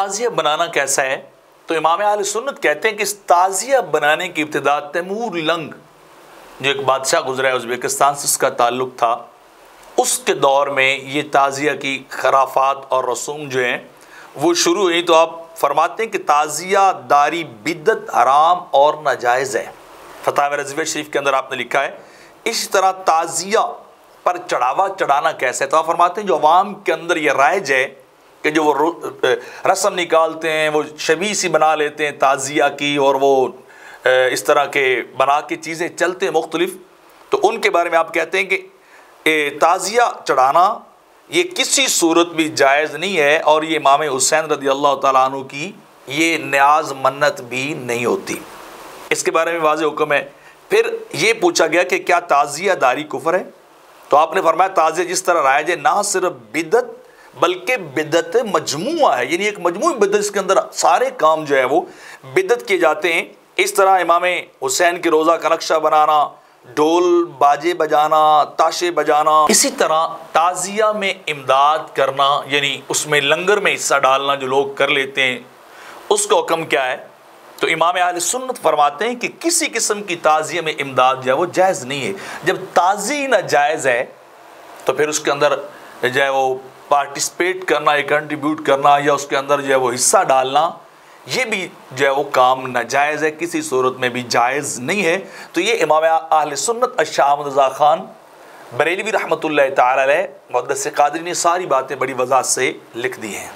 تعزیہ بنانا کیسا ہے؟ تو امام اہل سنت کہتے ہیں کہ اس تعزیہ بنانے کی ابتدا تیمور لنگ جو ایک بادشاہ گزرا ہے ازبکستان سے، اس کا تعلق تھا. اس کے دور میں یہ تعزیہ کی خرافات اور رسوم جو ہیں وہ شروع ہوئی. تو آپ فرماتے ہیں کہ تعزیہ داری بدعت، حرام اور ناجائز ہے. فتاوی رضویہ شریف کے اندر آپ نے لکھا ہے. اسی طرح تعزیہ پر چڑھاوا چڑھانا کیسے ہے؟ تو آپ فرماتے ہیں جو عوام کے اندر یہ رائج ہے کہ جو وہ رسم نکالتے ہیں، وہ شبیہ سی بنا لیتے ہیں تعزیہ کی، اور وہ اس طرح کے بنا کے چیزیں چلتے ہیں مختلف. تو ان کے بارے میں آپ کہتے ہیں کہ تعزیہ چڑھانا یہ کسی صورت بھی جائز نہیں ہے، اور یہ امام حسین رضی اللہ تعالیٰ عنہ کی یہ نیاز منت بھی نہیں ہوتی. اس کے بارے میں واضح حکم ہے. پھر یہ پوچھا گیا کہ کیا تعزیہ داری کفر ہے؟ تو آپ نے فرمایا تعزیہ جس طرح رائج ہے نہ صرف بدعت بلکہ بدعت مجموعہ ہے، یعنی ایک مجموعی بدعت، اس کے اندر سارے کام جو ہے وہ بدعت کیے جاتے ہیں. اس طرح امام حسین کے روضہ کا نقشہ بنانا، ڈھول باجے بجانا، تاشے بجانا. اسی طرح تعزیہ میں امداد کرنا، یعنی اس میں لنگر میں حصہ ڈالنا جو لوگ کر لیتے ہیں، اس کا حکم کیا ہے؟ تو امام اہل سنت فرماتے ہیں کہ کسی قسم کی تعزیہ میں امداد جو ہے وہ جائز نہیں ہے. جب تعزیہ ناجائز ہے تو پھر اس کے اندر جو ہے وہ پارٹیسپیٹ کرنا یا کنٹریبیوٹ کرنا یا اس کے اندر جو ہے وہ حصہ ڈالنا، یہ بھی جو ہے وہ کام ناجائز ہے، کسی صورت میں بھی جائز نہیں ہے. تو یہ امام اہل سنت الشاہ احمد رضا خان بریلوی رحمۃ اللہ تعالی علیہ محدث قادری نے ساری باتیں بڑی وضاحت سے لکھ دی ہیں.